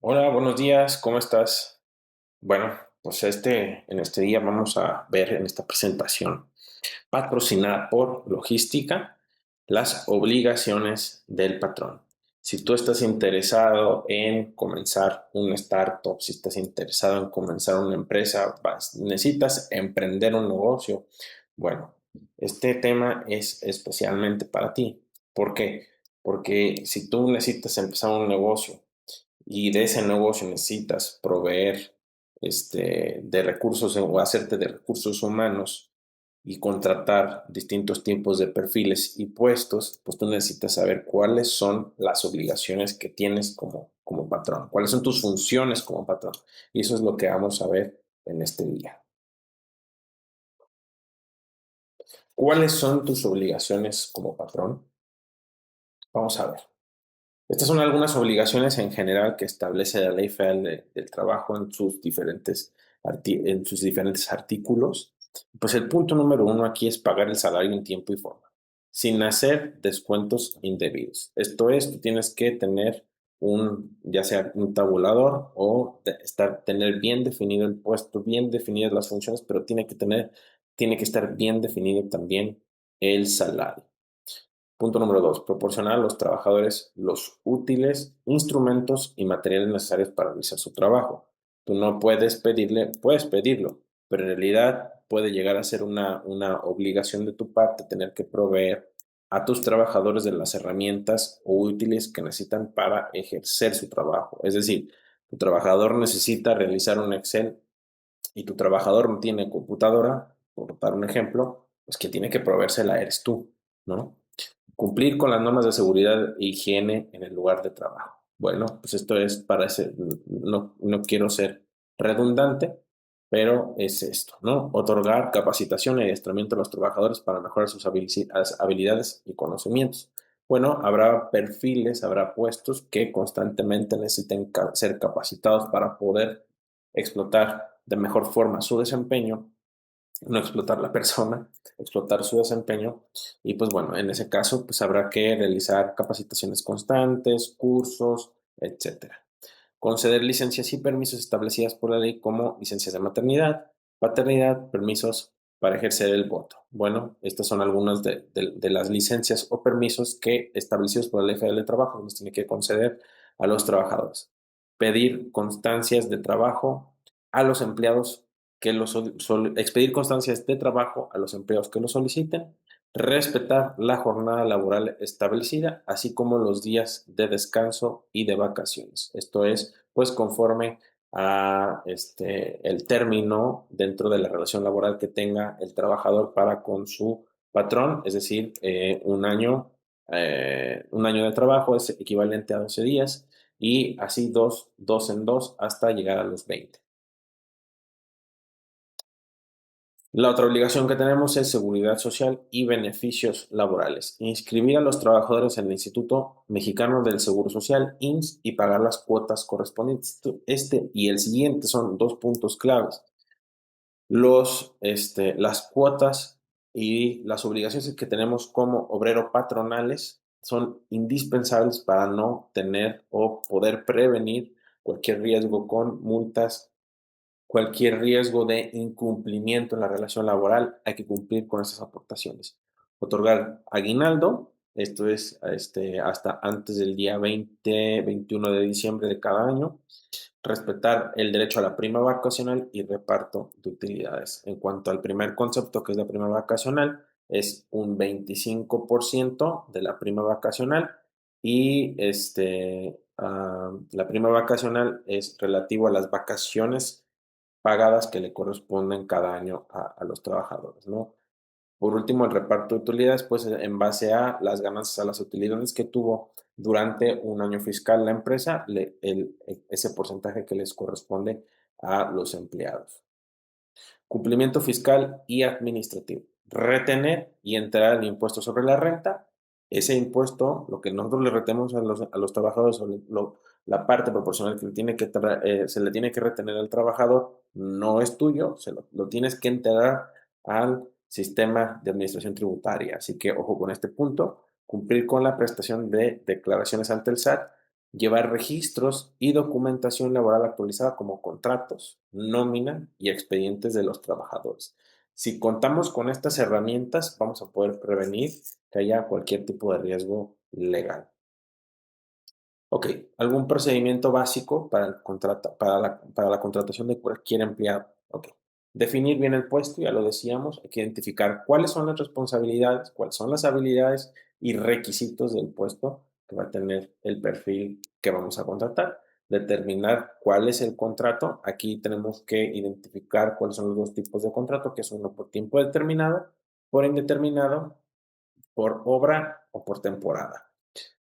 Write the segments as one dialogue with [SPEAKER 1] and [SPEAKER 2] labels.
[SPEAKER 1] Hola, buenos días, ¿cómo estás? Bueno, pues en este día vamos a ver en esta presentación patrocinada por Logística las obligaciones del patrón. Si tú estás interesado en comenzar un startup, si estás interesado en comenzar una empresa, necesitas emprender un negocio, bueno, este tema es especialmente para ti. ¿Por qué? Porque si tú necesitas empezar un negocio, y de ese negocio necesitas proveer de recursos o hacerte de recursos humanos y contratar distintos tipos de perfiles y puestos, pues tú necesitas saber cuáles son las obligaciones que tienes como patrón, cuáles son tus funciones como patrón. Y eso es lo que vamos a ver en este día. ¿Cuáles son tus obligaciones como patrón? Vamos a ver. Estas son algunas obligaciones en general que establece la Ley Federal del Trabajo en sus diferentes artículos. Pues el punto número uno aquí es pagar el salario en tiempo y forma, sin hacer descuentos indebidos. Esto es, tú tienes que tener ya sea un tabulador o tener bien definido el puesto, bien definidas las funciones, pero tiene que estar bien definido también el salario. Punto número dos, proporcionar a los trabajadores los útiles, instrumentos y materiales necesarios para realizar su trabajo. Tú no puedes pedirlo, pero en realidad puede llegar a ser una obligación de tu parte tener que proveer a tus trabajadores de las herramientas o útiles que necesitan para ejercer su trabajo. Es decir, tu trabajador necesita realizar un Excel y tu trabajador no tiene computadora, por dar un ejemplo, pues que tiene que proveérsela eres tú, ¿no? Cumplir con las normas de seguridad e higiene en el lugar de trabajo. Bueno, pues esto es para ese, no quiero ser redundante, pero es esto, ¿no? Otorgar capacitación y adiestramiento a los trabajadores para mejorar sus habilidades y conocimientos. Bueno, habrá perfiles, habrá puestos que constantemente necesiten ser capacitados para poder explotar de mejor forma su desempeño, no explotar la persona, explotar su desempeño. Y pues bueno, en ese caso, pues habrá que realizar capacitaciones constantes, cursos, etcétera. Conceder licencias y permisos establecidas por la ley como licencias de maternidad, paternidad, permisos para ejercer el voto. Bueno, estas son algunas de las licencias o permisos que establecidos por la Ley Federal de Trabajo nos tiene que conceder a los trabajadores. Pedir constancias de trabajo a los empleados expedir constancias de trabajo a los empleados que lo soliciten, respetar la jornada laboral establecida, así como los días de descanso y de vacaciones. Esto es, pues, conforme a el término dentro de la relación laboral que tenga el trabajador para con su patrón, es decir, un año de trabajo es equivalente a 12 días y así dos en dos hasta llegar a los 20. La otra obligación que tenemos es seguridad social y beneficios laborales. Inscribir a los trabajadores en el Instituto Mexicano del Seguro Social, IMSS, y pagar las cuotas correspondientes. Este y el siguiente son dos puntos claves. Las cuotas y las obligaciones que tenemos como obrero patronales son indispensables para no tener o poder prevenir cualquier riesgo con multas, cualquier riesgo de incumplimiento en la relación laboral, hay que cumplir con esas aportaciones. Otorgar aguinaldo, esto es hasta antes del día 21 de diciembre de cada año. Respetar el derecho a la prima vacacional y reparto de utilidades. En cuanto al primer concepto, que es la prima vacacional, es un 25% de la prima vacacional y la prima vacacional es relativo a las vacaciones pagadas que le corresponden cada año a los trabajadores, ¿no? Por último, el reparto de utilidades, pues en base a las ganancias, a las utilidades que tuvo durante un año fiscal la empresa, ese porcentaje que les corresponde a los empleados. Cumplimiento fiscal y administrativo. Retener y enterar el impuesto sobre la renta. Ese impuesto, lo que nosotros le retenemos a los trabajadores, la parte proporcional que se le tiene que retener al trabajador, no es tuyo, lo tienes que enterar al sistema de administración tributaria. Así que ojo con este punto, cumplir con la prestación de declaraciones ante el SAT, Llevar registros y documentación laboral actualizada como contratos, nómina y expedientes de los trabajadores. Si contamos con estas herramientas, vamos a poder prevenir que haya cualquier tipo de riesgo legal. Ok, algún procedimiento básico para, para la contratación de cualquier empleado. Ok, definir bien el puesto, ya lo decíamos, hay que identificar cuáles son las responsabilidades, cuáles son las habilidades y requisitos del puesto que va a tener el perfil que vamos a contratar. Determinar cuál es el contrato. Aquí tenemos que identificar cuáles son los dos tipos de contrato, que es uno por tiempo determinado, por indeterminado, por obra o por temporada.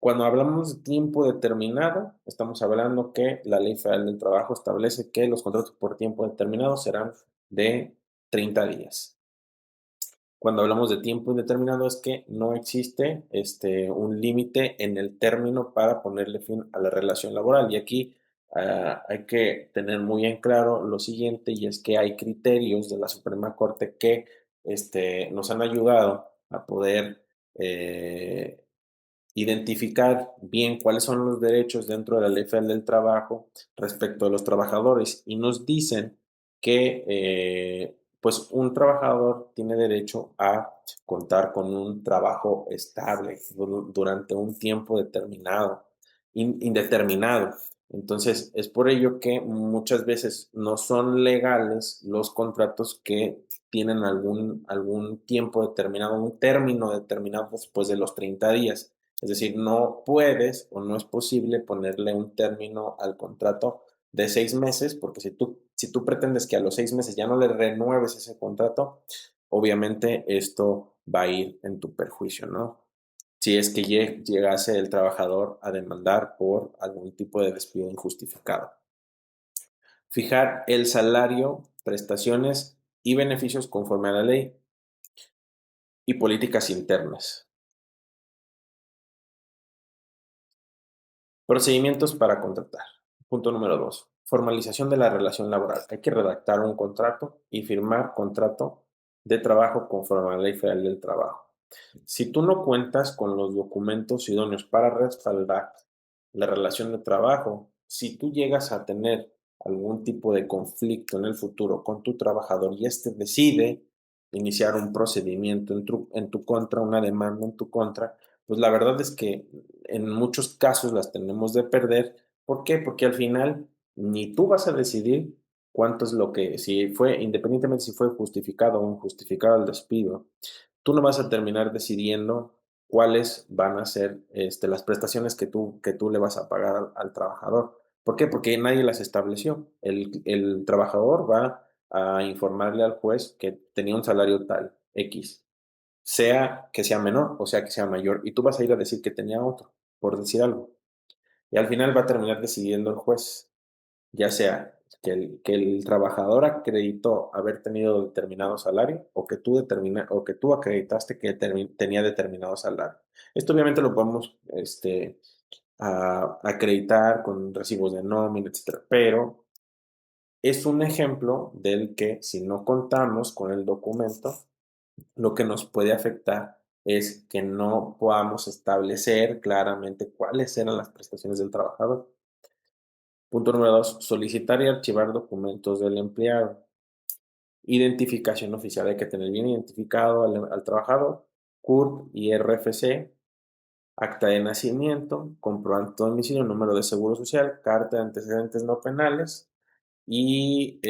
[SPEAKER 1] Cuando hablamos de tiempo determinado, estamos hablando que la Ley Federal del Trabajo establece que los contratos por tiempo determinado serán de 30 días. Cuando hablamos de tiempo indeterminado es que no existe un límite en el término para ponerle fin a la relación laboral. Y aquí hay que tener muy en claro lo siguiente, y es que hay criterios de la Suprema Corte que nos han ayudado a poder identificar bien cuáles son los derechos dentro de la Ley Federal del Trabajo respecto a los trabajadores, y nos dicen que pues un trabajador tiene derecho a contar con un trabajo estable durante un tiempo determinado, indeterminado. Entonces, es por ello que muchas veces no son legales los contratos que tienen algún tiempo determinado, un término determinado después de los 30 días. Es decir, no puedes o no es posible ponerle un término al contrato de 6 meses, porque si tú pretendes que a los 6 meses ya no le renueves ese contrato, obviamente esto va a ir en tu perjuicio, ¿no? Si es que llegase el trabajador a demandar por algún tipo de despido injustificado. Fijar el salario, prestaciones y beneficios conforme a la ley y políticas internas. Procedimientos para contratar. Punto número 2. Formalización de la relación laboral. Hay que redactar un contrato y firmar contrato de trabajo conforme a la Ley Federal del Trabajo. Si tú no cuentas con los documentos idóneos para respaldar la relación de trabajo, si tú llegas a tener algún tipo de conflicto en el futuro con tu trabajador y decide iniciar un procedimiento en tu contra, una demanda en tu contra, pues la verdad es que en muchos casos las tenemos de perder. ¿Por qué? Porque al final ni tú vas a decidir cuánto es lo que, si fue, independientemente si fue justificado o injustificado el despido, tú no vas a terminar decidiendo cuáles van a ser las prestaciones que tú le vas a pagar al trabajador. ¿Por qué? Porque nadie las estableció. El trabajador va a informarle al juez que tenía un salario tal, X, sea que sea menor o sea que sea mayor, y tú vas a ir a decir que tenía otro, por decir algo. Y al final va a terminar decidiendo el juez, ya sea que el trabajador acreditó haber tenido determinado salario, o que tú acreditaste que tenía determinado salario. Esto obviamente lo podemos acreditar con recibos de nómina, etcétera, pero es un ejemplo del que si no contamos con el documento, lo que nos puede afectar es que no podamos establecer claramente cuáles eran las prestaciones del trabajador. Punto número 2, solicitar y archivar documentos del empleado. Identificación oficial, hay que tener bien identificado al trabajador, CURP y RFC, acta de nacimiento, comprobante de domicilio, número de seguro social, carta de antecedentes no penales y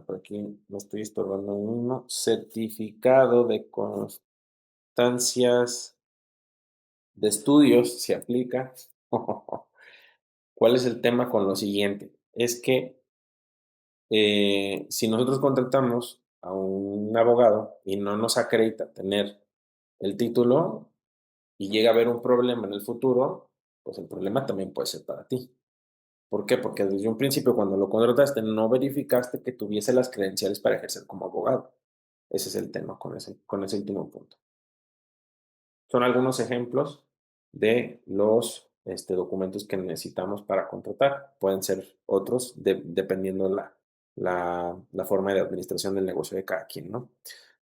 [SPEAKER 1] por aquí me estoy estorbando uno, certificado de constancias de estudios, se aplica. ¿Cuál es el tema con lo siguiente? Es que si nosotros contratamos a un abogado y no nos acredita tener el título y llega a haber un problema en el futuro, pues el problema también puede ser para ti. ¿Por qué? Porque desde un principio, cuando lo contrataste, no verificaste que tuviese las credenciales para ejercer como abogado. Ese es el tema con ese último punto. Son algunos ejemplos de los documentos que necesitamos para contratar. Pueden ser otros dependiendo la forma de administración del negocio de cada quien, ¿no?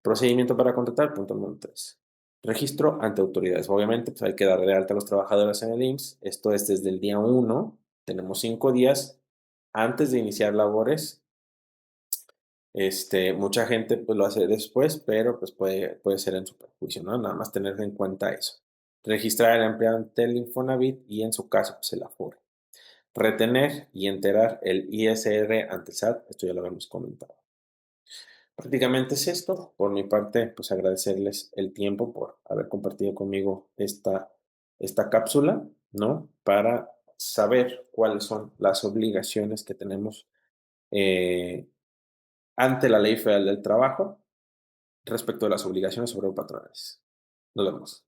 [SPEAKER 1] Procedimiento para contratar, punto número 3. Registro ante autoridades. Obviamente, pues hay que dar de alta a los trabajadores en el IMSS. Esto es desde el día 1. Tenemos 5 días antes de iniciar labores. Mucha gente pues lo hace después, pero pues puede ser en su perjuicio, ¿no? Nada más tener en cuenta eso. Registrar al empleado ante el Infonavit y en su caso, pues el Afore. Retener y enterar el ISR ante el SAT. Esto ya lo habíamos comentado. Prácticamente es esto. Por mi parte, pues agradecerles el tiempo por haber compartido conmigo esta cápsula, ¿no? Para saber cuáles son las obligaciones que tenemos eh, ante la Ley Federal del Trabajo respecto a las obligaciones sobre patronales. Nos vemos.